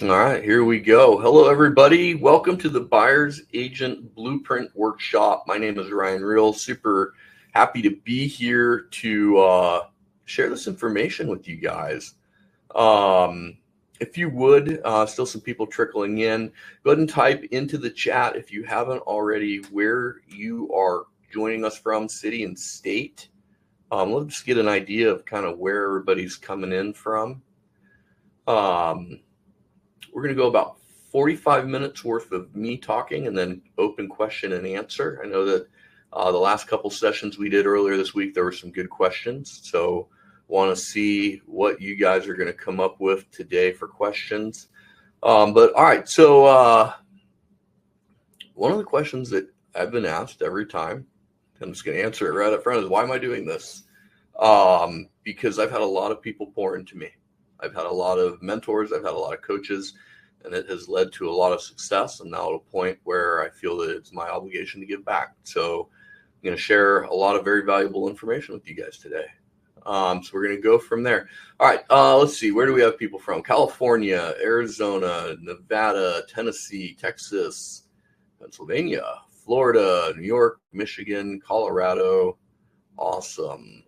All right, here we go. Hello, everybody. Welcome to the Buyer's Agent Blueprint Workshop. My name is Ryan Reel. Super happy to be here to share this information with you guys. If you would, still some people trickling in. Go ahead and type into the chat if you haven't already where you are joining us from, city and state. Let's get an idea of kind of where everybody's coming in from. We're going to go about 45 minutes worth of me talking and then open question and answer. I know that the last couple sessions we did earlier this week, there were some good questions. So want to see what you guys are going to come up with today for questions. But all right, so one of the questions that I've been asked every time, I'm just going to answer it right up front, is why am I doing this? Because I've had a lot of people pour into me. I've had a lot of mentors, I've had a lot of coaches, and it has led to a lot of success. I'm now at a point where I feel that it's my obligation to give back. So I'm going to share a lot of very valuable information with you guys today. So we're going to go from there. All right, let's see. Where do we have people from? California, Arizona, Nevada, Tennessee, Texas, Pennsylvania, Florida, New York, Michigan, Colorado. Awesome.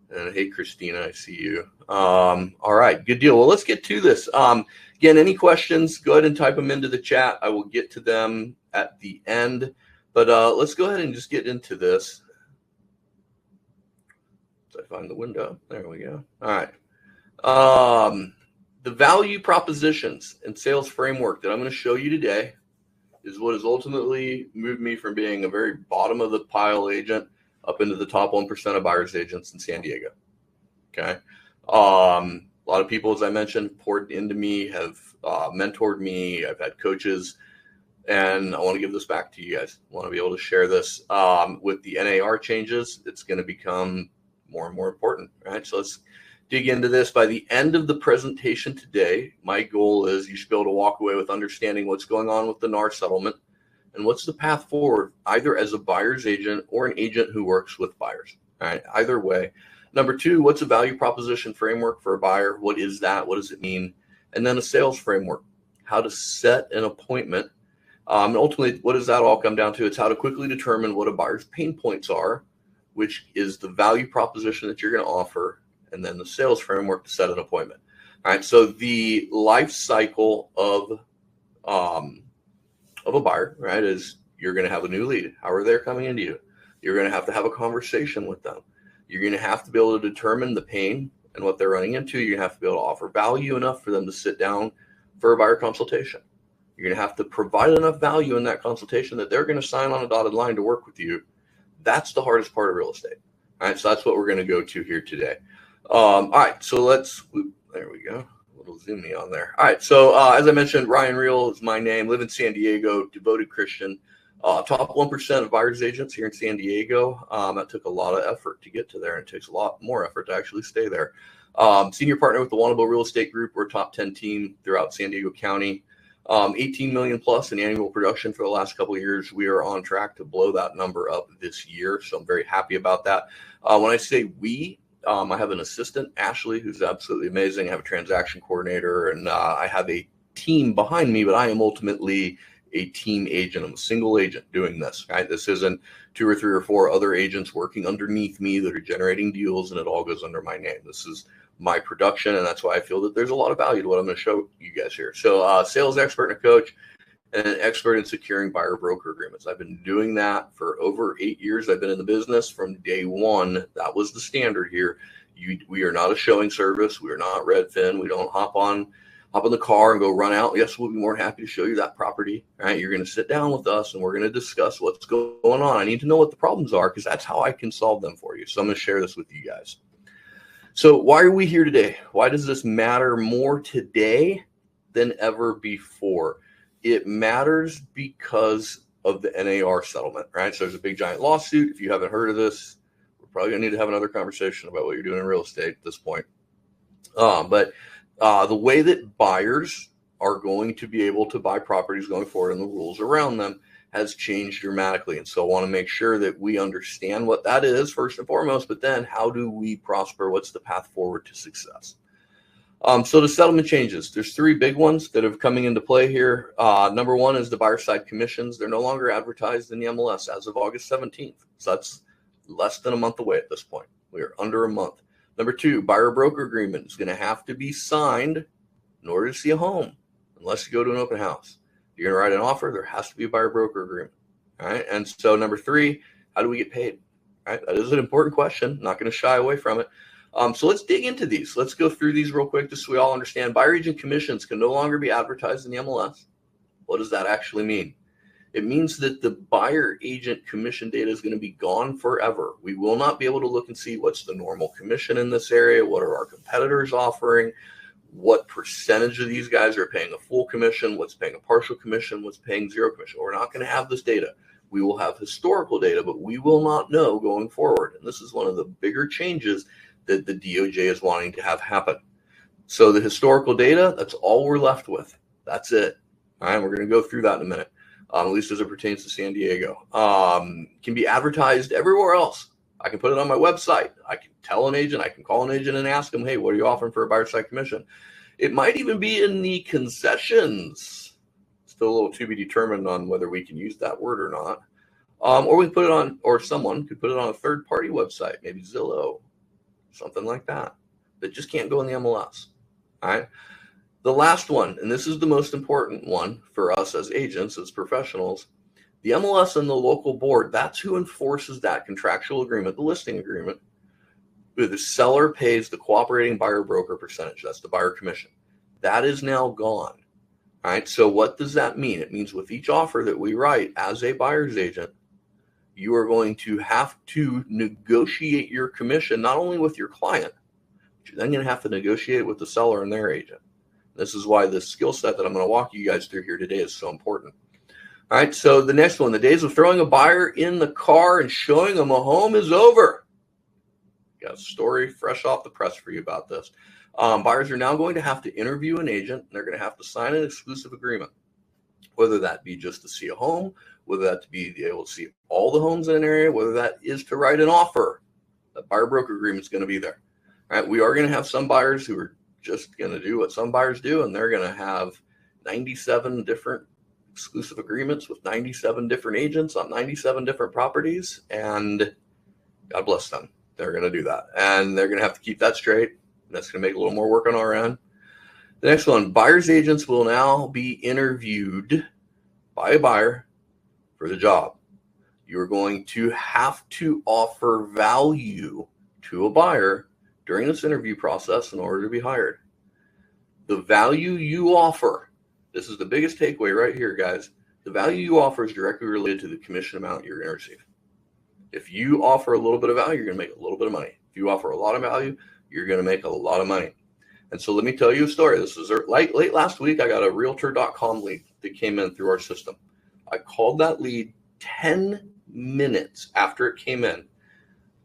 And hey, Christina, I see you. All right, good deal. Well, let's get to this. Again, any questions, go ahead and type them into the chat. I will get to them at the end. But let's go ahead and just get into this. So I find the window. There we go. All right. The value propositions and sales framework that I'm going to show you today is what has ultimately moved me from being a very bottom of the pile agent up into the top 1% of buyer's agents in San Diego. Okay. A lot of people, as I mentioned, poured into me, have mentored me. I've had coaches, and I want to give this back to you guys. I want to be able to share this. With the NAR changes, it's going to become more and more important, right? So let's dig into this. By the end of the presentation today, my goal is you should be able to walk away with understanding what's going on with the NAR settlement and what's the path forward, either as a buyer's agent or an agent who works with buyers, right? Either way. Number two, what's a value proposition framework for a buyer? What is that? What does it mean? And then a sales framework, how to set an appointment. And ultimately, what does that all come down to? It's how to quickly determine what a buyer's pain points are, which is the value proposition that you're going to offer, and then the sales framework to set an appointment. All right, so the life cycle of a buyer, right, is you're going to have a new lead. How are they coming into you? You're going to have a conversation with them. You're going to have to be able to determine the pain and what they're running into. You're going to have to be able to offer value enough for them to sit down for a buyer consultation. You're going to have to provide enough value in that consultation that they're going to sign on a dotted line to work with you. That's the hardest part of real estate. All right, so that's what we're going to go to here today. All right, so there we go. A little zoom me on there. All right, so as I mentioned, Ryan Reel is my name. Live in San Diego, devoted Christian. Top 1% of buyer's agents here in San Diego. That took a lot of effort to get to there, and it takes a lot more effort to actually stay there. Senior partner with the Wannabe Real Estate Group. We're a top 10 team throughout San Diego County. 18 million plus in annual production for the last couple of years. We are on track to blow that number up this year, so I'm very happy about that. When I say we, I have an assistant, Ashley, who's absolutely amazing. I have a transaction coordinator, and I have a team behind me, but I am ultimately a team agent. I'm a single agent doing this, right? This isn't 2 or 3 or 4 other agents working underneath me that are generating deals, and it all goes under my name. This is my production, and that's why I feel that there's a lot of value to what I'm going to show you guys here. So sales expert and a coach, and an expert in securing buyer broker agreements. I've been doing that for over 8 years. I've been in the business from day one. That was the standard here. We are not a showing service. We are not Redfin. We don't hop in the car and go run out. Yes, we'll be more happy to show you that property. Right? You're going to sit down with us and we're going to discuss what's going on. I need to know what the problems are because that's how I can solve them for you. So I'm going to share this with you guys. So why are we here today? Why does this matter more today than ever before? It matters because of the NAR settlement, right? So there's a big giant lawsuit. If you haven't heard of this, we're probably gonna need to have another conversation about what you're doing in real estate at this point. But the way that buyers are going to be able to buy properties going forward and the rules around them has changed dramatically. And so I want to make sure that we understand what that is first and foremost, but then how do we prosper? What's the path forward to success? So the settlement changes. There's three big ones that are coming into play here. Number one is the buyer side commissions. They're no longer advertised in the MLS as of August 17th. So that's less than a month away at this point. We are under a month. Number two, buyer broker agreement is going to have to be signed in order to see a home, unless you go to an open house. If you're going to write an offer, there has to be a buyer broker agreement. All right. And so number three, how do we get paid? All right. That is an important question. Not going to shy away from it. So let's dig into these. Let's go through these real quick just so we all understand. Buyer agent commissions can no longer be advertised in the MLS. What does that actually mean? It means that the buyer agent commission data is going to be gone forever. We will not be able to look and see what's the normal commission in this area. What are our competitors offering? What percentage of these guys are paying a full commission? What's paying a partial commission? What's paying zero commission? We're not going to have this data. We will have historical data, but we will not know going forward. And this is one of the bigger changes that the DOJ is wanting to have happen. So the historical data, that's all we're left with. That's it. All right, we're going to go through that in a minute, at least as it pertains to San Diego. Can be advertised everywhere else. I can put it on my website. I can tell an agent, I can call an agent and ask them, hey, what are you offering for a buyer side commission? It might even be in the concessions. Still a little to be determined on whether we can use that word or not. Or we can put it on, or someone could put it on a third party website, maybe Zillow, something like that just can't go in the MLS. All right. The last one, and this is the most important one for us as agents, as professionals, the MLS and the local board, that's who enforces that contractual agreement, the listing agreement, where the seller pays the cooperating buyer broker percentage. That's the buyer commission. That is now gone. All right. So what does that mean? It means with each offer that we write as a buyer's agent, you are going to have to negotiate your commission, not only with your client, but you're then going to have to negotiate with the seller and their agent. This is why this skill set that I'm going to walk you guys through here today is so important. All right, so the next one, the days of throwing a buyer in the car and showing them a home is over. Got a story fresh off the press for you about this. Buyers are now going to have to interview an agent. And they're going to have to sign an exclusive agreement, whether that be just to see a home, whether that to be able to see all the homes in an area, whether that is to write an offer. That buyer broker agreement is going to be there. All right, we are going to have some buyers who are just going to do what some buyers do, and they're going to have 97 different exclusive agreements with 97 different agents on 97 different properties, and God bless them. They're going to do that, and they're going to have to keep that straight. That's going to make a little more work on our end. The next one, buyer's agents will now be interviewed by a buyer for the job. You're going to have to offer value to a buyer during this interview process in order to be hired. The value you offer, this is the biggest takeaway right here, guys. The value you offer is directly related to the commission amount you're going to receive. If you offer a little bit of value, you're going to make a little bit of money. If you offer a lot of value, you're going to make a lot of money. And so let me tell you a story. This was late last week. I got a Realtor.com lead that came in through our system. I called that lead 10 minutes after it came in.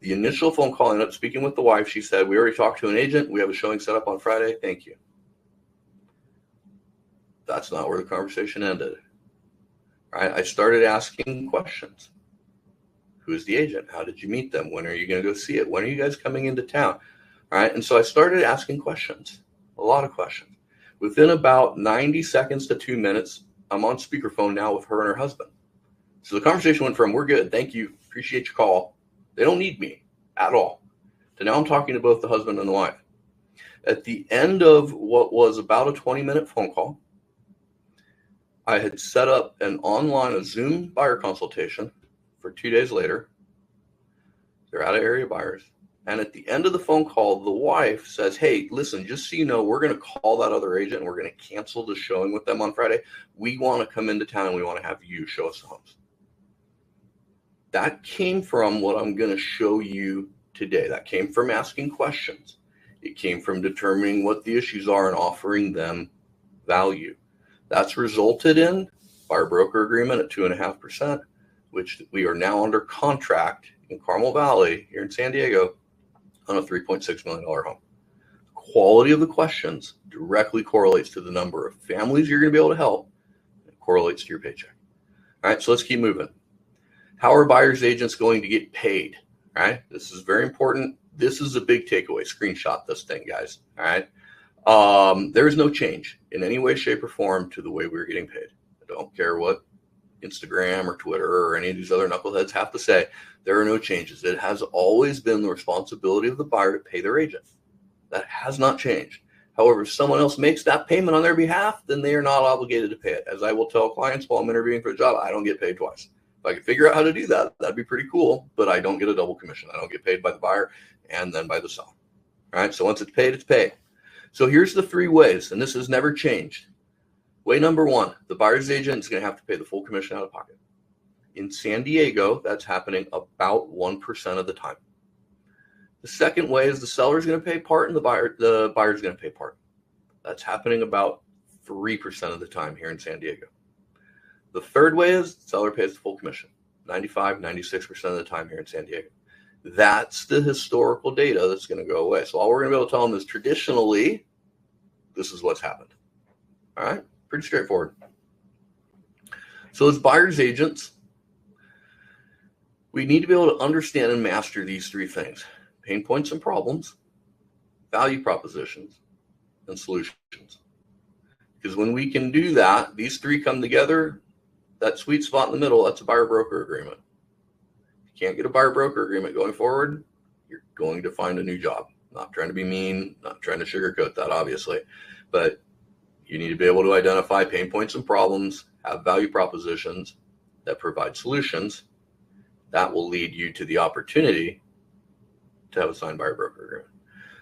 The initial phone call, I ended up speaking with the wife. She said, we already talked to an agent. We have a showing set up on Friday. Thank you. That's not where the conversation ended. Right? I started asking questions. Who's the agent? How did you meet them? When are you going to go see it? When are you guys coming into town? All right. And so I started asking questions, a lot of questions. Within about 90 seconds to 2 minutes, I'm on speakerphone now with her and her husband. So the conversation went from, we're good, thank you, appreciate your call, they don't need me at all, to now I'm talking to both the husband and the wife. At the end of what was about a 20-minute phone call, I had set up a Zoom buyer consultation for 2 days later. They're out of area buyers. And at the end of the phone call, the wife says, hey, listen, just so you know, we're going to call that other agent and we're going to cancel the showing with them on Friday. We want to come into town and we want to have you show us the homes. That came from what I'm going to show you today. That came from asking questions. It came from determining what the issues are and offering them value. That's resulted in buyer broker agreement at 2.5%, which we are now under contract in Carmel Valley here in San Diego on a $3.6 million home. Quality of the questions directly correlates to the number of families you're going to be able to help. It correlates to your paycheck. All right, so let's keep moving. How are buyer's agents going to get paid? All right, this is very important. This is a big takeaway. Screenshot this thing, guys. All right. There is no change in any way, shape, or form to the way we're getting paid. I don't care what Instagram or Twitter or any of these other knuckleheads have to say. There are no changes. It has always been the responsibility of the buyer to pay their agent. That has not changed. However, if someone else makes that payment on their behalf, then they are not obligated to pay it. As I will tell clients while I'm interviewing for a job, I don't get paid twice. If I could figure out how to do that, that'd be pretty cool, but I don't get a double commission. I don't get paid by the buyer and then by the seller. All right, so once it's paid, it's paid. So here's the 3 ways, and this has never changed. Way number 1, the buyer's agent is going to have to pay the full commission out of pocket. In San Diego, that's happening about 1% of the time. The second way is the seller is going to pay part and the buyer is going to pay part. That's happening about 3% of the time here in San Diego. The third way is the seller pays the full commission, 95, 96% of the time here in San Diego. That's the historical data that's going to go away. So all we're going to be able to tell them is traditionally, this is what's happened. All right, pretty straightforward. So as buyer's agents, we need to be able to understand and master these 3 things: pain points and problems, value propositions, and solutions. Because when we can do that, these 3 come together, that sweet spot in the middle, that's a buyer-broker agreement. If you can't get a buyer-broker agreement going forward, you're going to find a new job. Not trying to be mean, not trying to sugarcoat that, obviously. But you need to be able to identify pain points and problems, have value propositions that provide solutions. That will lead you to the opportunity to have a signed buyer-broker agreement.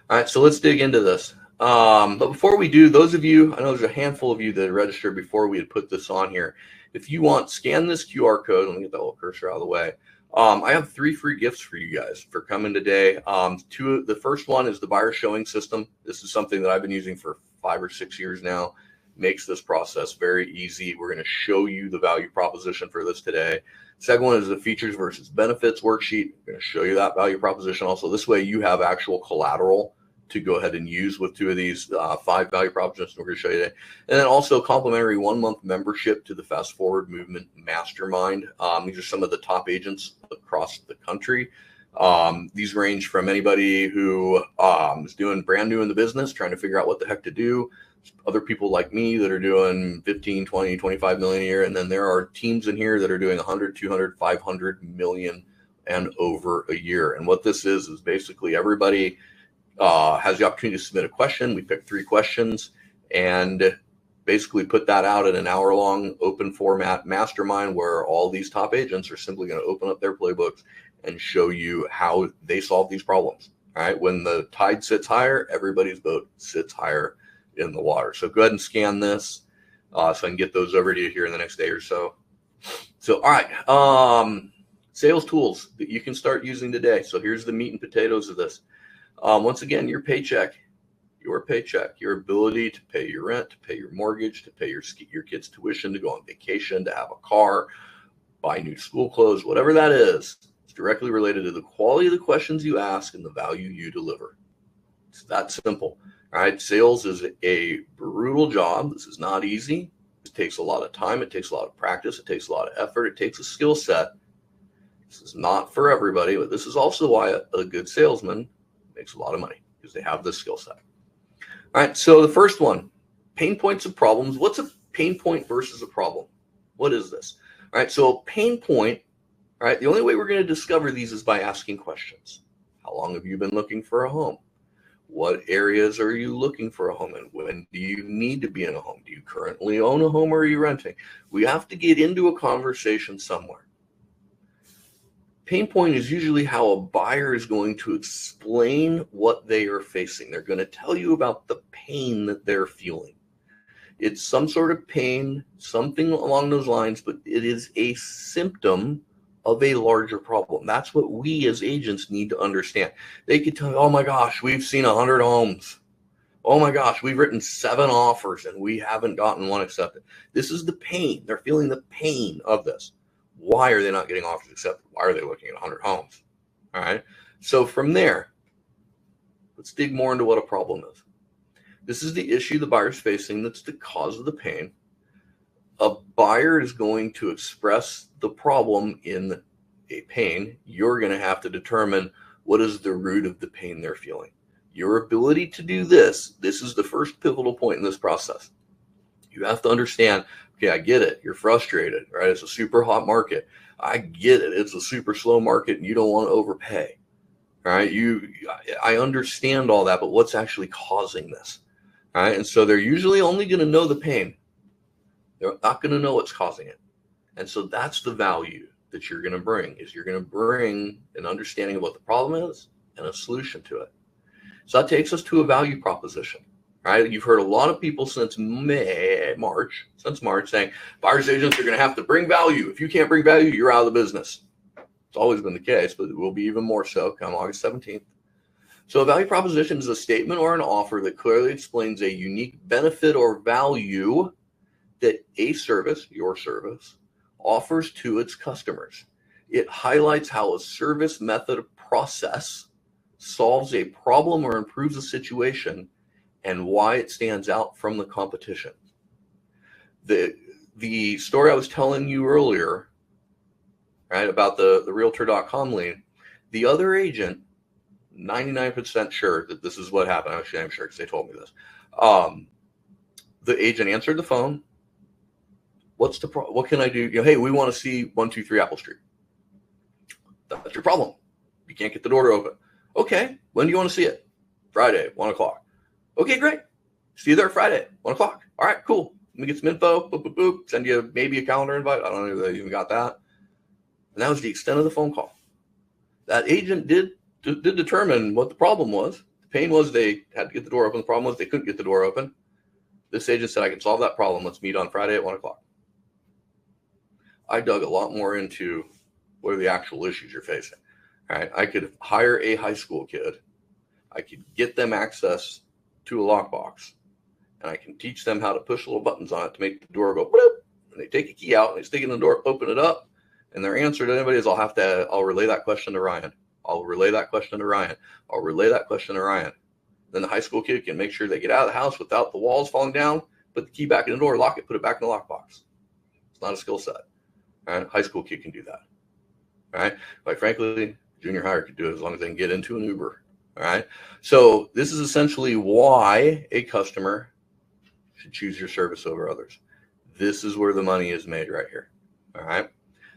All right, so let's dig into this. But before we do, those of you, I know there's a handful of you that registered before we had put this on here. If you want, scan this QR code. Let me get that little cursor out of the way. I have 3 free gifts for you guys for coming today. The first one is the buyer showing system. This is something that I've been using for 5 or 6 years now. Makes this process very easy. We're going to show you the value proposition for this today. Second one is the features versus benefits worksheet. I'm going to show you that value proposition also. This way you have actual collateral to go ahead and use with 2 of these 5 value propositions we're going to show you today. And then also complimentary 1-month membership to the Fast Forward Movement Mastermind. These are some of the top agents across the country. These range from anybody who is doing brand new in the business, trying to figure out what the heck to do. Other people like me that are doing 15, 20, 25 million a year. And then there are teams in here that are doing 100, 200, 500 million and over a year. And what this is basically everybody has the opportunity to submit a question. We pick 3 questions and basically put that out in an hour-long open format mastermind where all these top agents are simply going to open up their playbooks and show you how they solve these problems. All right. When the tide sits higher, everybody's boat sits higher in the water. So go ahead and scan this so I can get those over to you here in the next day or so. So, all right. Sales tools that you can start using today. So here's the meat and potatoes of this. Once again, your paycheck, your ability to pay your rent, to pay your mortgage, to pay your kids' tuition, to go on vacation, to have a car, buy new school clothes, whatever that is, it's directly related to the quality of the questions you ask and the value you deliver. It's that simple. All right. Sales is a brutal job. This is not easy. It takes a lot of time. It takes a lot of practice. It takes a lot of effort. It takes a skill set. This is not for everybody, but this is also why a good salesman makes a lot of money, because they have this skill set. All right. So the first one, pain points and problems. What's a pain point versus a problem? What is this? All right. So a pain point, all right, the only way we're going to discover these is by asking questions. How long have you been looking for a home? What areas are you looking for a home in? When do you need to be in a home? Do you currently own a home or are you renting? We have to get into a conversation somewhere. Pain point is usually how a buyer is going to explain what they are facing. They're going to tell you about the pain that they're feeling. It's some sort of pain, something along those lines, but it is a symptom of a larger problem. That's what we as agents need to understand. They could tell you, oh my gosh, we've seen 100 homes. Oh my gosh, we've written 7 offers and we haven't gotten one accepted. This is the pain. They're feeling the pain of this. Why are they not getting offers accepted? Why are they looking at 100 homes? All right. So from there, let's dig more into what a problem is. This is the issue the buyer's facing. That's the cause of the pain. A buyer is going to express the problem in a pain. You're going to have to determine what is the root of the pain they're feeling. Your ability to do this is the first pivotal point in this process. You have to understand, okay, I get it. You're frustrated, right? It's a super hot market. I get it. It's a super slow market and you don't want to overpay, right? I understand all that, but what's actually causing this, right? And so they're usually only going to know the pain. They're not going to know what's causing it. And so that's the value that you're going to bring, is you're going to bring an understanding of what the problem is and a solution to it. So that takes us to a value proposition, right? You've heard a lot of people since March saying buyer's agents are going to have to bring value. If you can't bring value, you're out of the business. It's always been the case, but it will be even more so come August 17th. So a value proposition is a statement or an offer that clearly explains a unique benefit or value that a service, your service, offers to its customers. It highlights how a service, method, or process solves a problem or improves a situation and why it stands out from the competition. The story I was telling you earlier, right, about the realtor.com lead, the other agent, 99% sure that this is what happened. Actually, I'm sure because they told me this. The agent answered the phone. What can I do? Hey, we want to see 123 Apple Street. That's your problem. You can't get the door to open. Okay, when do you want to see it? Friday, 1 o'clock. Okay, great. See you there Friday, 1 o'clock. All right, cool. Let me get some info. Boop, boop, boop. Send you maybe a calendar invite. I don't know if they even got that. And that was the extent of the phone call. That agent did determine what the problem was. The pain was they had to get the door open. The problem was they couldn't get the door open. This agent said, I can solve that problem. Let's meet on Friday at 1 o'clock. I dug a lot more into what are the actual issues you're facing. All right, I could hire a high school kid. I could get them access to a lockbox, and I can teach them how to push little buttons on it to make the door go bloop, and they take a key out and they stick it in the door, open it up, and their answer to anybody is I'll relay that question to Ryan. I'll relay that question to Ryan. I'll relay that question to Ryan. Then the high school kid can make sure they get out of the house without the walls falling down, put the key back in the door, lock it, put it back in the lockbox. It's not a skill set. All right? High school kid can do that. All right. Quite frankly, junior hire could do it as long as they can get into an Uber. All right. So this is essentially why a customer should choose your service over others. This is where the money is made right here. All right.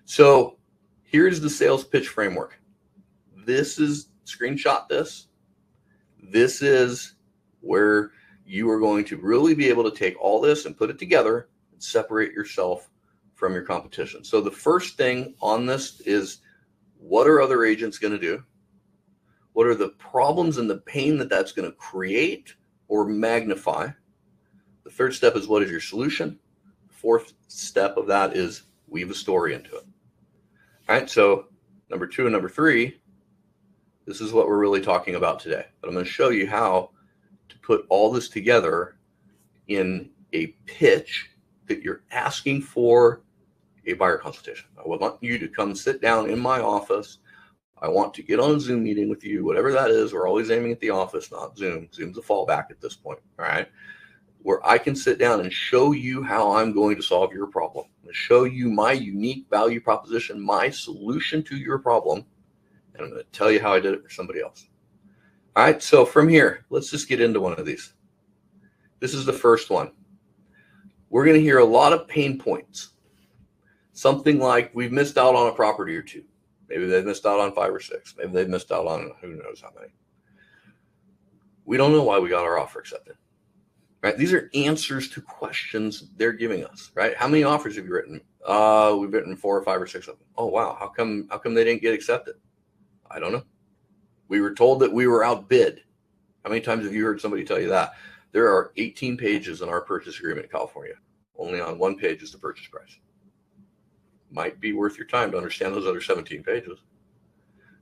So here's the sales pitch framework. This is screenshot this. This is where you are going to really be able to take all this and put it together and separate yourself from your competition. So the first thing on this is, what are other agents going to do? What are the problems and the pain that that's going to create or magnify? The third step is, what is your solution? The fourth step of that is weave a story into it. All right, so number 2 and number 3, this is what we're really talking about today. But I'm going to show you how to put all this together in a pitch that you're asking for a buyer consultation. I would want you to come sit down in my office. I want to get on a Zoom meeting with you, whatever that is. We're always aiming at the office, not Zoom. Zoom's a fallback at this point, all right? Where I can sit down and show you how I'm going to solve your problem, and show you my unique value proposition, my solution to your problem, and I'm going to tell you how I did it for somebody else. All right, so from here, let's just get into one of these. This is the first one. We're going to hear a lot of pain points. Something like, we've missed out on a property or two. Maybe they've missed out on 5 or 6. Maybe they've missed out on who knows how many. We don't know why we got our offer accepted. Right? These are answers to questions they're giving us. Right? How many offers have you written? We've written 4 or 5 or 6 of them. Oh wow, how come they didn't get accepted? I don't know. We were told that we were outbid. How many times have you heard somebody tell you that? There are 18 pages in our purchase agreement in California. Only on one page is the purchase price. Might be worth your time to understand those other 17 pages.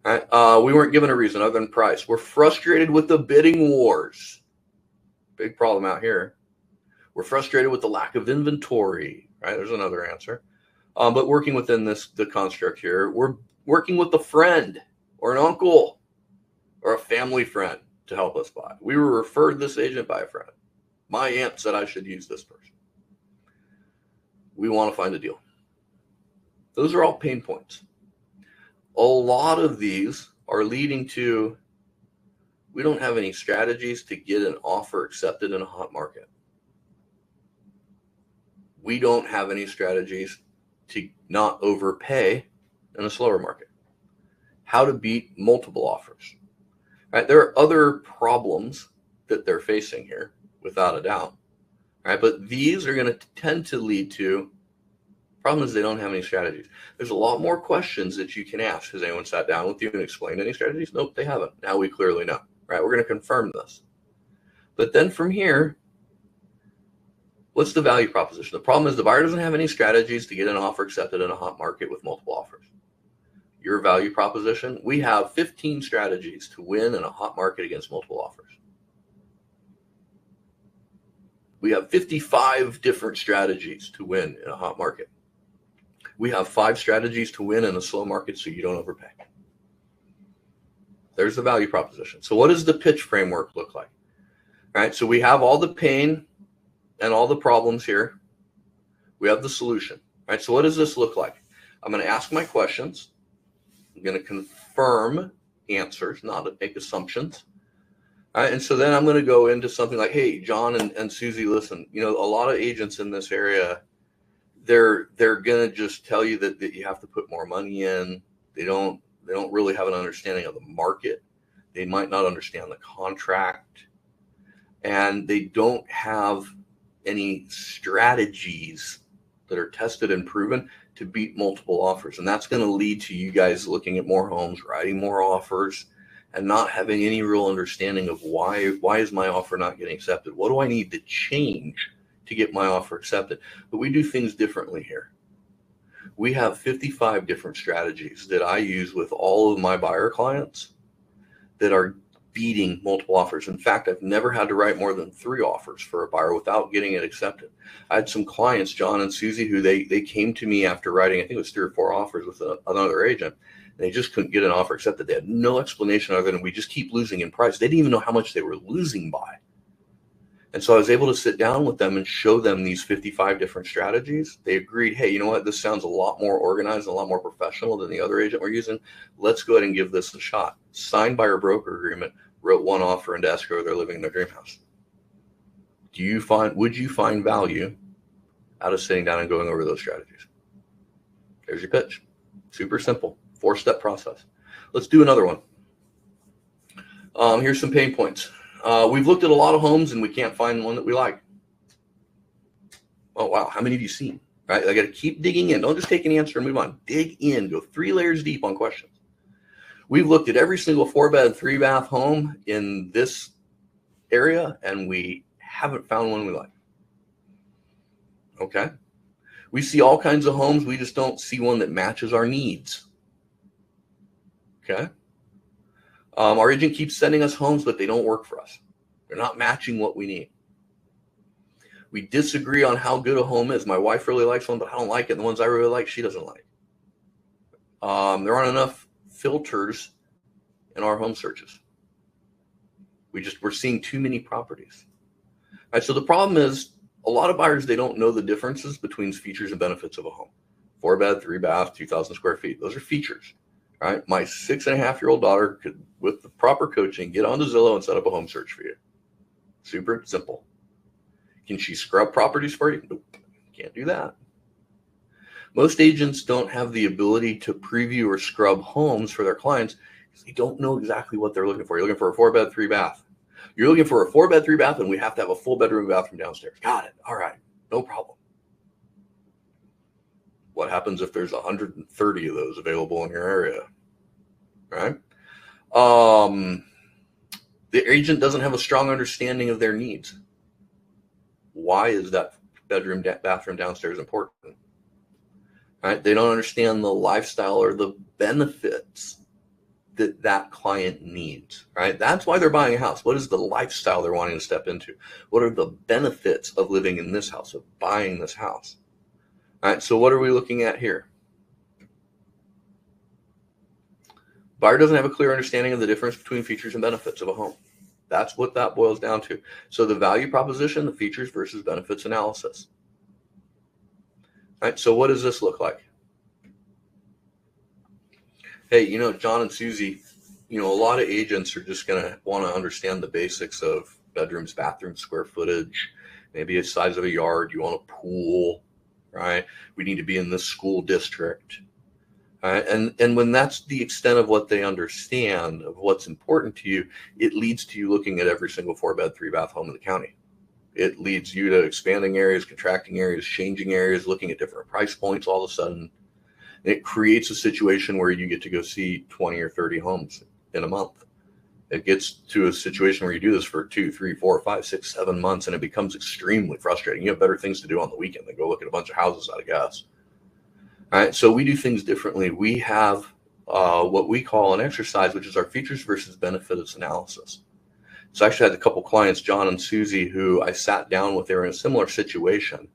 All right. We weren't given a reason other than price. We're frustrated with the bidding wars. Big problem out here. We're frustrated with the lack of inventory. Right. There's another answer. But working within the construct here, we're working with a friend or an uncle or a family friend to help us buy. We were referred this agent by a friend. My aunt said I should use this person. We want to find a deal. Those are all pain points. A lot of these are leading to We don't have any strategies to get an offer accepted in a hot market. We don't have any strategies to not overpay in a slower market. How to beat multiple offers. Right? There are other problems that they're facing here, without a doubt. Right? But these are going to tend to lead to problems. They don't have any strategies. There's a lot more questions that you can ask. Has anyone sat down with you and explained any strategies? Nope, they haven't. Now we clearly know. Right? We're going to confirm this. But then from here, what's the value proposition? The problem is the buyer doesn't have any strategies to get an offer accepted in a hot market with multiple offers. Your value proposition, we have 15 strategies to win in a hot market against multiple offers. We have 55 different strategies to win in a hot market. We have 5 strategies to win in a slow market so you don't overpay. There's the value proposition. So what does the pitch framework look like? All right, so we have all the pain and all the problems here. We have the solution. All right, so what does this look like? I'm going to ask my questions. I'm going to confirm answers, not make assumptions. All right, and so then I'm going to go into something like, hey, John and Susie, listen, a lot of agents in this area, they're going to just tell you that you have to put more money in. They don't really have an understanding of the market. They might not understand the contract, and they don't have any strategies that are tested and proven to beat multiple offers. And that's going to lead to you guys looking at more homes, writing more offers, and not having any real understanding of why is my offer not getting accepted? What do I need to change to get my offer accepted? But we do things differently here. We have 55 different strategies that I use with all of my buyer clients that are beating multiple offers. In fact, I've never had to write more than 3 offers for a buyer without getting it accepted. I had some clients, John and Susie, who they came to me after writing, I think it was 3 or 4 offers with another agent. They just couldn't get an offer accepted. They had no explanation other than we just keep losing in price. They didn't even know how much they were losing by. And so I was able to sit down with them and show them these 55 different strategies. They agreed, hey, you know what? This sounds a lot more organized, a lot more professional than the other agent we're using. Let's go ahead and give this a shot. Signed buyer broker agreement, wrote 1 offer into escrow. They're living in their dream house. Would you find value out of sitting down and going over those strategies? There's your pitch. Super simple. 4-step process. Let's do another one. Here's some pain points. We've looked at a lot of homes and we can't find one that we like. Oh, wow. How many have you seen? Right? I got to keep digging in. Don't just take an answer and move on. Dig in. Go 3 layers deep on questions. We've looked at every single 4-bed, 3-bath home in this area and we haven't found one we like. Okay. We see all kinds of homes. We just don't see one that matches our needs. Okay. Our agent keeps sending us homes, but they don't work for us. They're not matching what we need. We disagree on how good a home is. My wife really likes one, but I don't like it. And the ones I really like, she doesn't like. There aren't enough filters in our home searches. We're seeing too many properties. All right, so the problem is a lot of buyers, they don't know the differences between features and benefits of a home. 4-bed, 3-bath, 2,000 square feet. Those are features. Right? My 6.5-year-old daughter could, with the proper coaching, get onto Zillow and set up a home search for you. Super simple. Can she scrub properties for you? Nope. Can't do that. Most agents don't have the ability to preview or scrub homes for their clients because they don't know exactly what they're looking for. You're looking for a 4-bed, 3-bath. You're looking for a 4-bed, 3-bath, and we have to have a full bedroom and bathroom downstairs. Got it. All right. No problem. What happens if there's 130 of those available in your area, right? The agent doesn't have a strong understanding of their needs. Why is that bedroom, bathroom downstairs important? Right? They don't understand the lifestyle or the benefits that client needs, right? That's why they're buying a house. What is the lifestyle they're wanting to step into? What are the benefits of living in this house, of buying this house? All right, so what are we looking at here? Buyer doesn't have a clear understanding of the difference between features and benefits of a home. That's what that boils down to. So the value proposition, the features versus benefits analysis. All right, so what does this look like? Hey, John and Susie, a lot of agents are just going to want to understand the basics of bedrooms, bathrooms, square footage, maybe a size of a yard. You want a pool, right? We need to be in this school district. Right? And when that's the extent of what they understand of what's important to you, it leads to you looking at every single 4-bed, 3-bath home in the county. It leads you to expanding areas, contracting areas, changing areas, looking at different price points all of a sudden. And it creates a situation where you get to go see 20 or 30 homes in a month. It gets to a situation where you do this for 2, 3, 4, 5, 6, 7 months, and it becomes extremely frustrating. You have better things to do on the weekend than go look at a bunch of houses out of gas. All right, so we do things differently. We have what we call an exercise, which is our features versus benefits analysis. So I actually had a couple clients, John and Susie, who I sat down with. They were in a similar situation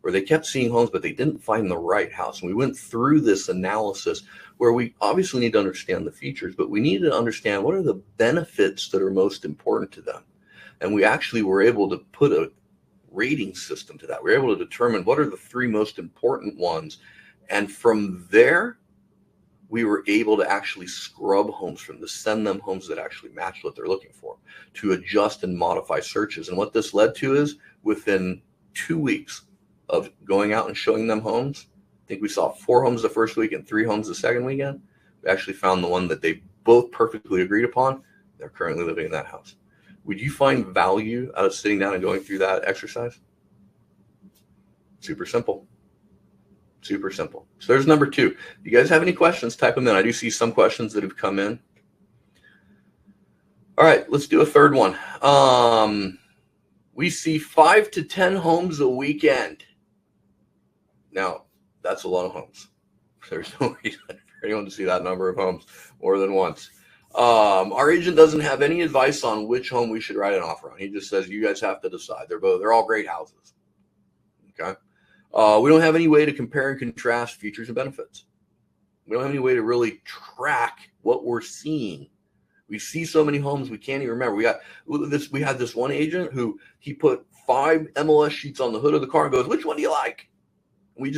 where they kept seeing homes, but they didn't find the right house. And we went through this analysis where we obviously need to understand the features, but we need to understand what are the benefits that are most important to them. And we actually were able to put a rating system to that. We were able to determine what are the 3 most important ones. And from there, we were able to actually scrub homes from to send them homes that actually match what they're looking for, to adjust and modify searches. And what this led to is within 2 weeks of going out and showing them homes, I think we saw 4 homes the first week and 3 homes the second weekend. We actually found the one that they both perfectly agreed upon. They're currently living in that house. Would you find value out of sitting down and going through that exercise? Super simple. Super simple. So there's number 2. If you guys have any questions, type them in. I do see some questions that have come in. All right, let's do a third one. We see 5 to 10 homes a weekend. Now, that's a lot of homes. There's no reason for anyone to see that number of homes more than once. Our agent doesn't have any advice on which home we should write an offer on. He just says, you guys have to decide. They're all great houses. Okay. We don't have any way to compare and contrast features and benefits. We don't have any way to really track what we're seeing. We see so many homes we can't even remember. We had this one agent who he put 5 MLS sheets on the hood of the car and goes, "Which one do you like?" We're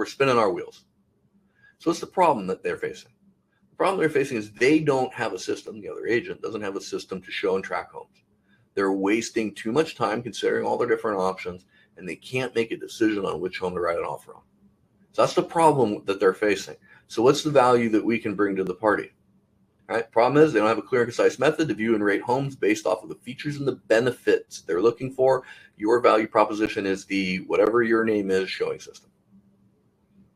spinning our wheels. So what's the problem that they're facing? The problem they're facing is they don't have a system. The other agent doesn't have a system to show and track homes. They're wasting too much time considering all their different options, and they can't make a decision on which home to write an offer on. So that's the problem that they're facing. So what's the value that we can bring to the party? All right. Problem is they don't have a clear and concise method to view and rate homes based off of the features and the benefits they're looking for. Your value proposition is the whatever your name is showing system.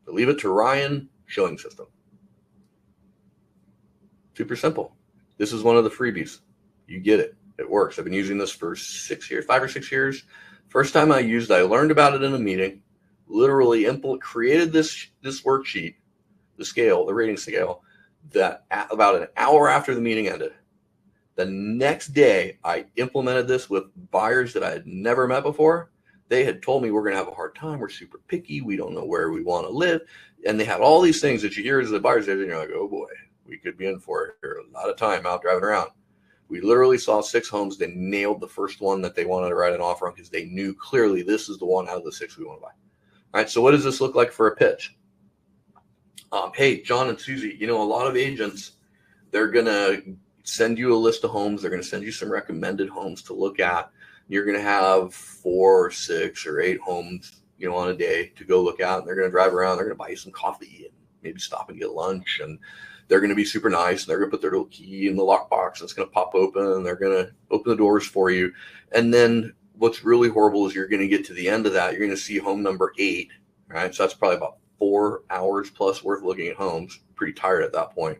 So leave it to Ryan showing system. Super simple. This is one of the freebies. You get it. It works. I've been using this for 6 years, 5 or 6 years. First time I learned about it in a meeting, literally created this worksheet, the rating scale, that about an hour after the meeting ended. The next day, I implemented this with buyers that I had never met before. They had told me we're going to have a hard time. We're super picky. We don't know where we want to live. And they had all these things that you hear as the buyers, and you're like, oh boy, we could be in for it here. A lot of time out driving around. We literally saw 6 homes. They nailed the first one that they wanted to write an offer on because they knew clearly this is the one out of the 6 we want to buy. All right, so what does this look like for a pitch? Hey, John and Susie, a lot of agents, they're going to send you a list of homes. They're going to send you some recommended homes to look at. You're going to have 4, 6, or 8 homes, on a day to go look at. And they're going to drive around. They're going to buy you some coffee and maybe stop and get lunch. And they're going to be super nice. And they're going to put their little key in the lockbox. And it's going to pop open. And they're going to open the doors for you. And then what's really horrible is you're going to get to the end of that. You're going to see home number 8, right? So that's probably about 4 hours plus worth looking at homes. Pretty tired at that point.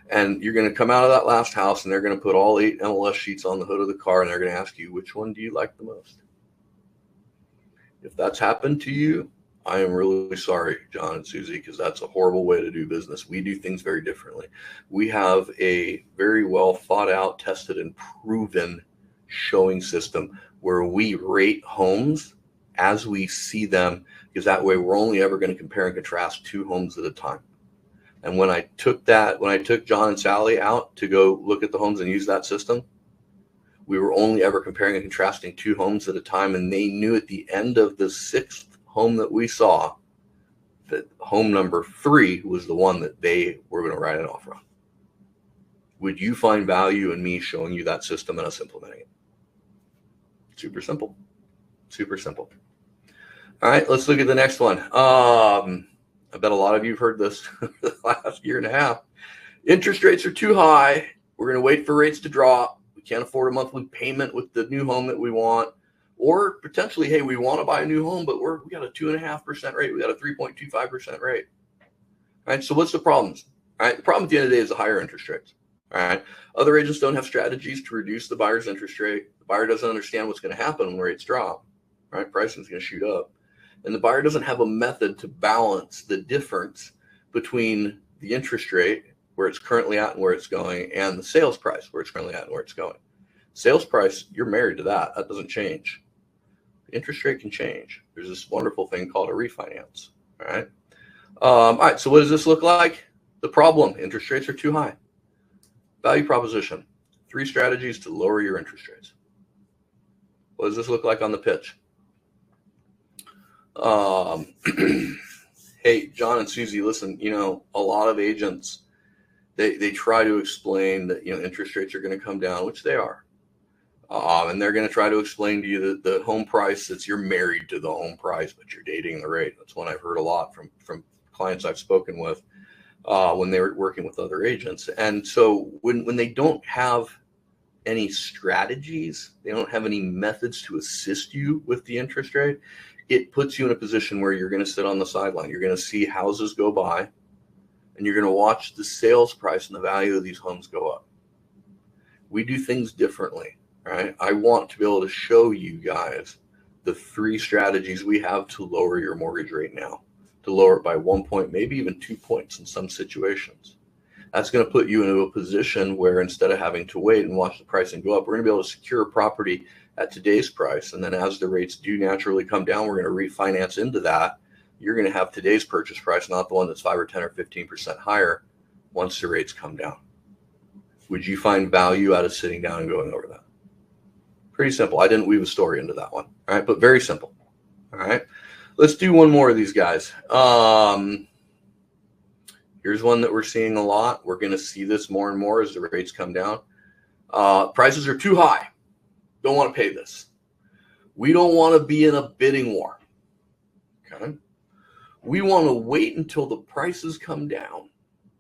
And you're going to come out of that last house and they're going to put all 8 MLS sheets on the hood of the car and they're going to ask you, which one do you like the most? If that's happened to you, I am really sorry, John and Susie, because that's a horrible way to do business. We do things very differently. We have a very well thought out, tested, and proven showing system where we rate homes as we see them, because that way we're only ever going to compare and contrast 2 homes at a time. And when I took John and Sally out to go look at the homes and use that system, we were only ever comparing and contrasting 2 homes at a time. And they knew at the end of the 6th home that we saw that home number 3 was the one that they were going to write an offer on. Would you find value in me showing you that system and us implementing it? Super simple. Super simple. All right, let's look at the next one. I bet a lot of you have heard this for the last year and a half. Interest rates are too high. We're going to wait for rates to drop. We can't afford a monthly payment with the new home that we want. Or potentially, hey, we want to buy a new home, but we got a 2.5% rate. We got a 3.25% rate. All right, so what's the problems? All right, the problem at the end of the day is the higher interest rates. All right, other agents don't have strategies to reduce the buyer's interest rate. The buyer doesn't understand what's going to happen when rates drop. Right, pricing is going to shoot up. And the buyer doesn't have a method to balance the difference between the interest rate, where it's currently at and where it's going, and the sales price, where it's currently at and where it's going. Sales price, you're married to that. That doesn't change. The interest rate can change. There's this wonderful thing called a refinance. All right, so what does this look like? The problem, interest rates are too high. Value proposition, 3 strategies to lower your interest rates. What does this look like on the pitch? Hey, John and Susie, listen, a lot of agents, they try to explain that, interest rates are going to come down, which they are. And they're going to try to explain to you that the home price, that you're married to the home price, but you're dating the rate. That's one I've heard a lot from clients I've spoken with when they were working with other agents. And so when they don't have any strategies, they don't have any methods to assist you with the interest rate, it puts you in a position where you're going to sit on the sideline. You're going to see houses go by, and you're going to watch the sales price and the value of these homes go up. We do things differently, right? I want to be able to show you guys the 3 strategies we have to lower your mortgage rate now, to lower it by 1 point, maybe even 2 points in some situations. That's going to put you into a position where instead of having to wait and watch the pricing go up, we're going to be able to secure a property at today's price. And then as the rates do naturally come down, we're going to refinance into that. You're going to have today's purchase price, not the one that's 5 or 10 or 15% higher once the rates come down. Would you find value out of sitting down and going over that? Pretty simple. I didn't weave a story into that one. All right, but very simple. All right, let's do one more of these guys. Here's one that we're seeing a lot. We're going to see this more and more as the rates come down. Prices are too high. Don't want to pay this. We don't want to be in a bidding war. Okay. We want to wait until the prices come down.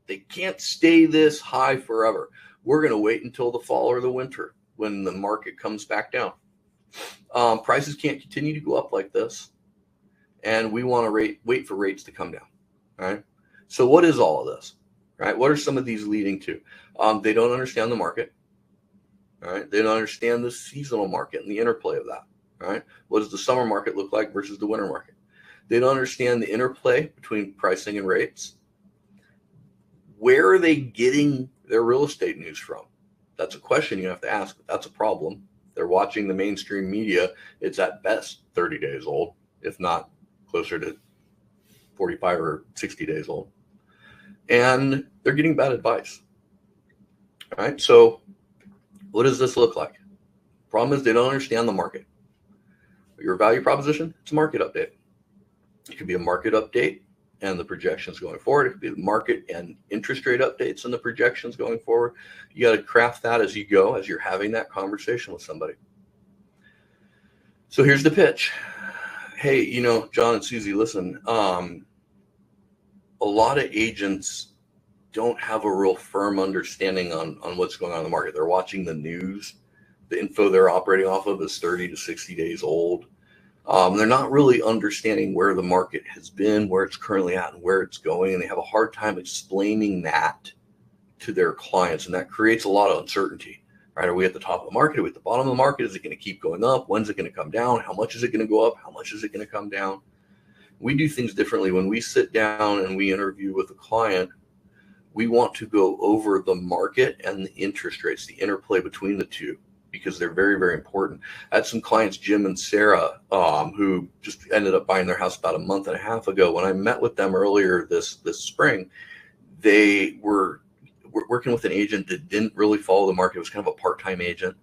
They can't stay this high forever. We're going to wait until the fall or the winter when the market comes back down. Prices can't continue to go up like this. And we want to wait for rates to come down. All right. So what is all of this? Right? What are some of these leading to? They don't understand the market. All right. They don't understand the seasonal market and the interplay of that. All right. What does the summer market look like versus the winter market? They don't understand the interplay between pricing and rates. Where are they getting their real estate news from? That's a question you have to ask. That's a problem. They're watching the mainstream media. It's at best 30 days old, if not closer to 45 or 60 days old. And they're getting bad advice. All right. So what does this look like? Problem is they don't understand the market. Your value proposition, it's a market update. It could be a market update and the projections going forward. It could be the market and interest rate updates and the projections going forward. You got to craft that as you go, as you're having that conversation with somebody. So here's the pitch. Hey, John and Susie, listen, a lot of agents don't have a real firm understanding on what's going on in the market. They're watching the news. The info they're operating off of is 30 to 60 days old. They're not really understanding where the market has been, where it's currently at, and where it's going. And they have a hard time explaining that to their clients. And that creates a lot of uncertainty, right? Are we at the top of the market? Are we at the bottom of the market? Is it going to keep going up? When's it going to come down? How much is it going to go up? How much is it going to come down? We do things differently. When we sit down and we interview with a client, we want to go over the market and the interest rates, the interplay between the two, because they're very, very important. I had some clients, Jim and Sarah, who just ended up buying their house about a month and a half ago. When I met with them earlier this spring, they were working with an agent that didn't really follow the market. It was kind of a part-time agent.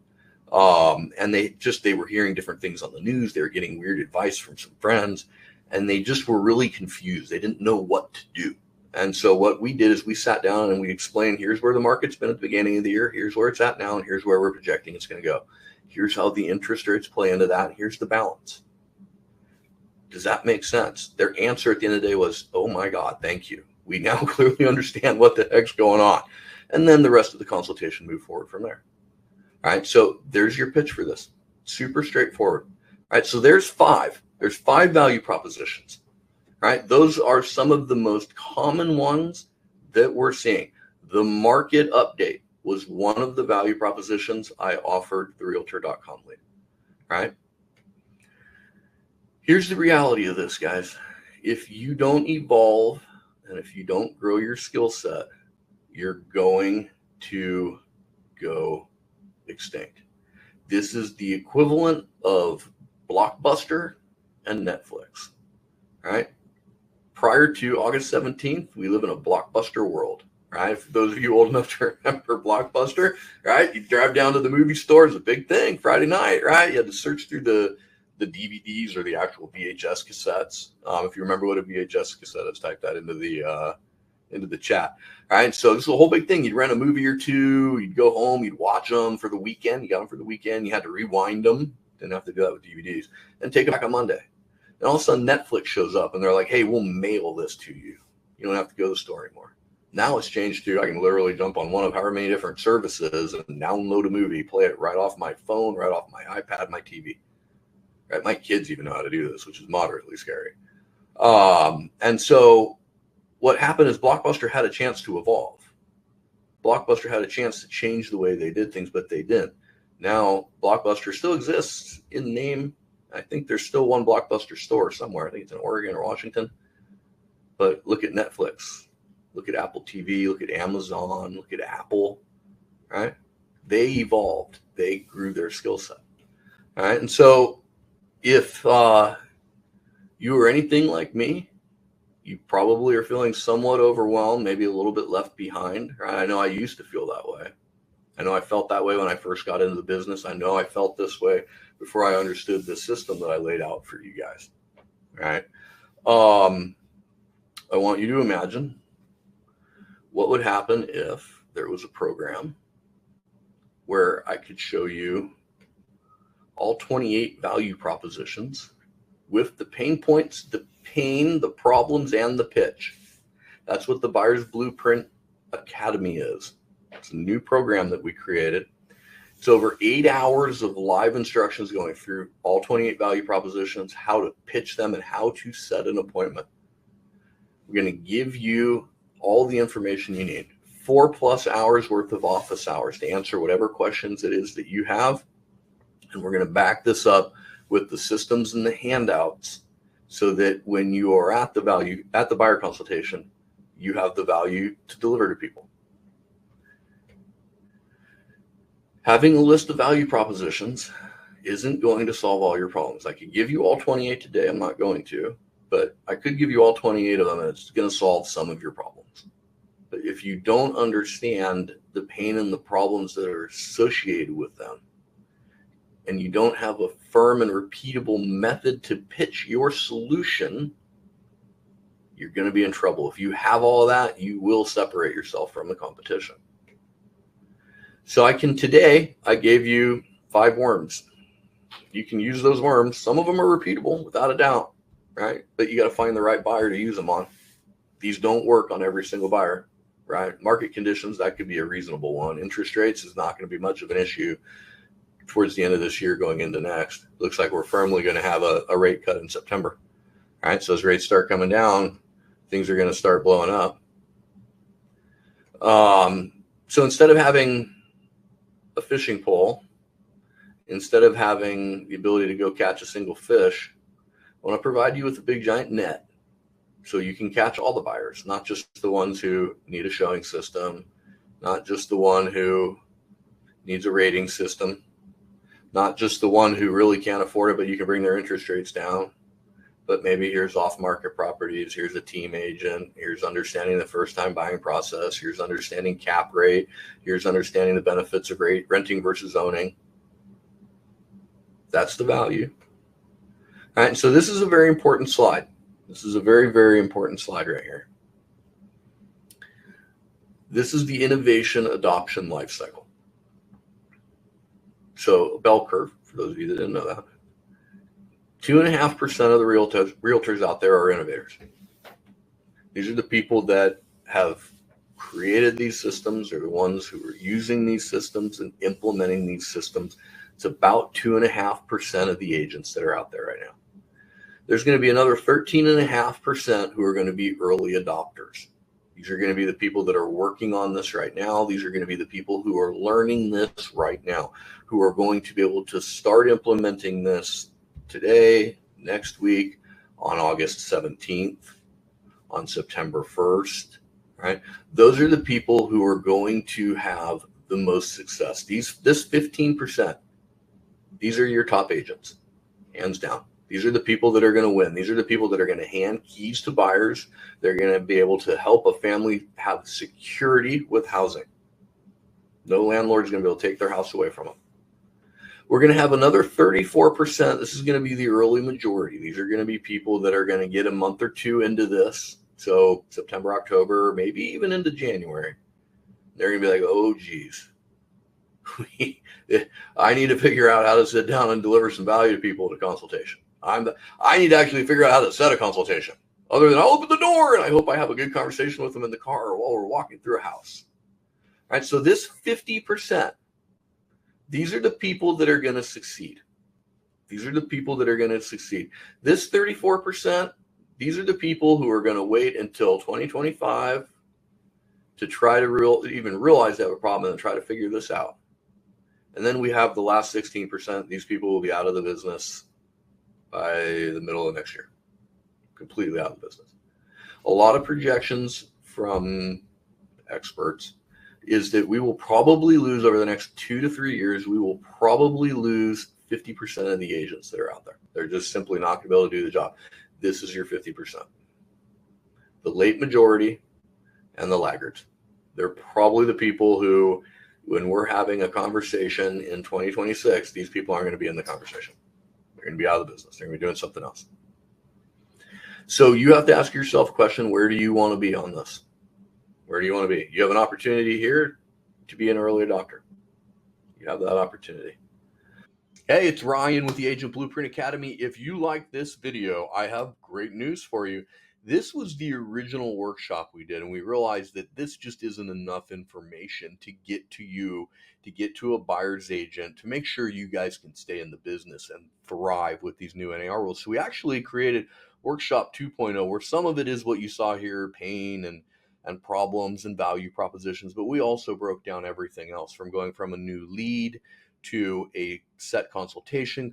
And they were hearing different things on the news. They were getting weird advice from some friends, and they just were really confused. They didn't know what to do. And so what we did is we sat down and we explained, here's where the market's been at the beginning of the year. Here's where it's at now. And here's where we're projecting it's going to go. Here's how the interest rates play into that. And here's the balance. Does that make sense? Their answer at the end of the day was, oh my God, thank you. We now clearly understand what the heck's going on. And then the rest of the consultation moved forward from there. All right. So there's your pitch for this. Super straightforward. All right. So there's 5. There's 5 value propositions. Right? Those are some of the most common ones that we're seeing. The market update was one of the value propositions I offered the Realtor.com lead. Right? Here's the reality of this, guys. If you don't evolve and if you don't grow your skill set, you're going to go extinct. This is the equivalent of Blockbuster and Netflix. Right? Prior to August 17th, we live in a Blockbuster world, right? For those of you old enough to remember Blockbuster, right? You drive down to the movie store, it's a big thing, Friday night, right? You had to search through the DVDs or the actual VHS cassettes. If you remember what a VHS cassette is, type that into the chat, right? So this is a whole big thing. You'd rent a movie or two, you'd go home, you'd watch them for the weekend. You got them for the weekend. You had to rewind them. Didn't have to do that with DVDs. And take them back on Monday. And all of a sudden Netflix shows up and they're like, hey, we'll mail this to you. You don't have to go to the store anymore. Now it's changed to I can literally jump on one of however many different services and download a movie, play it right off my phone, right off my iPad, my TV. Right? My kids even know how to do this, which is moderately scary. And so what happened is Blockbuster had a chance to evolve. Blockbuster had a chance to change the way they did things, but they didn't. Now Blockbuster still exists in name. I think there's still one Blockbuster store somewhere. I think it's in Oregon or Washington. But look at Netflix. Look at Apple TV. Look at Amazon. Look at Apple. Right? They evolved. They grew their skill set. All right. And so if you are anything like me, you probably are feeling somewhat overwhelmed, maybe a little bit left behind. Right? I know I used to feel that way. I know I felt that way when I first got into the business. I know I felt this way before I understood the system that I laid out for you guys. Right? I want you to imagine what would happen if there was a program where I could show you all 28 value propositions with the pain points, the pain, the problems, and the pitch. That's what the Buyer's Blueprint Academy is. It's a new program that we created. It's over 8 hours of live instructions going through all 28 value propositions, how to pitch them, and how to set an appointment. We're going to give you all the information you need. 4+ hours worth of office hours to answer whatever questions it is that you have. And we're going to back this up with the systems and the handouts so that when you are at the buyer consultation, you have the value to deliver to people. Having a list of value propositions isn't going to solve all your problems. I could give you all 28 today. I'm not going to, but I could give you all 28 of them, and it's going to solve some of your problems. But if you don't understand the pain and the problems that are associated with them, and you don't have a firm and repeatable method to pitch your solution, you're going to be in trouble. If you have all of that, you will separate yourself from the competition. So today I gave you 5 worms. You can use those worms. Some of them are repeatable without a doubt, right? But you got to find the right buyer to use them on. These don't work on every single buyer, right? Market conditions, that could be a reasonable one. Interest rates is not going to be much of an issue towards the end of this year going into next. Looks like we're firmly going to have a rate cut in September. All right, so as rates start coming down, things are going to start blowing up. So instead of having a fishing pole, instead of having the ability to go catch a single fish, I want to provide you with a big giant net so you can catch all the buyers, not just the ones who need a showing system, not just the one who needs a rating system, not just the one who really can't afford it, but you can bring their interest rates down. But maybe here's off-market properties, here's a team agent, here's understanding the first-time buying process, here's understanding cap rate, here's understanding the benefits of renting versus owning. That's the value. All right, so this is a very important slide. This is a very, very important slide right here. This is the innovation adoption life cycle. So a bell curve, for those of you that didn't know that. 2.5% of the realtors out there are innovators. These are the people that have created these systems. They're the ones who are using these systems and implementing these systems. It's about 2.5% of the agents that are out there right now. There's going to be another 13.5% who are going to be early adopters. These are going to be the people that are working on this right now. These are going to be the people who are learning this right now, who are going to be able to start implementing this today, next week, on August 17th, on September 1st, right? Those are the people who are going to have the most success. This 15%, these are your top agents, hands down. These are the people that are going to win. These are the people that are going to hand keys to buyers. They're going to be able to help a family have security with housing. No landlord is going to be able to take their house away from them. We're going to have another 34%. This is going to be the early majority. These are going to be people that are going to get a month or two into this. So September, October, maybe even into January. They're going to be like, oh, geez. I need to figure out how to sit down and deliver some value to people at a consultation. I need to actually figure out how to set a consultation. Other than I'll open the door and I hope I have a good conversation with them in the car or while we're walking through a house. All right, so this 50%, these are the people that are going to succeed. These are the people that are going to succeed. This 34%, these are the people who are going to wait until 2025 to try to even realize they have a problem and try to figure this out. And then we have the last 16%. These people will be out of the business by the middle of next year, completely out of the business. A lot of projections from experts is that we will probably lose over the next 2 to 3 years. We will probably lose 50% of the agents that are out there. They're just simply not going to be able to do the job. This is your 50%. The late majority and the laggards. They're probably the people who, when we're having a conversation in 2026, these people aren't going to be in the conversation. They're going to be out of the business. They're going to be doing something else. So you have to ask yourself a question, where do you want to be on this? Where do you want to be? You have an opportunity here to be an early adopter. You have that opportunity. Hey, it's Ryan with the Agent Blueprint Academy. If you like this video, I have great news for you. This was the original workshop we did, and we realized that this just isn't enough information to get to you, to get to a buyer's agent, to make sure you guys can stay in the business and thrive with these new NAR rules. So we actually created Workshop 2.0, where some of it is what you saw here, pain and problems and value propositions, but we also broke down everything else, from going from a new lead to a set consultation,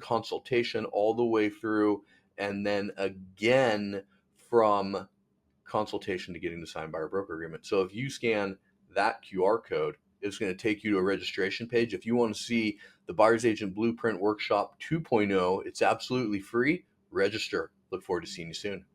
all the way through, and then again from consultation to getting the signed buyer broker agreement. So if you scan that QR code, it's going to take you to a registration page. If you want to see the Buyer's Agent Blueprint Workshop 2.0, it's absolutely free. Register. Look forward to seeing you soon.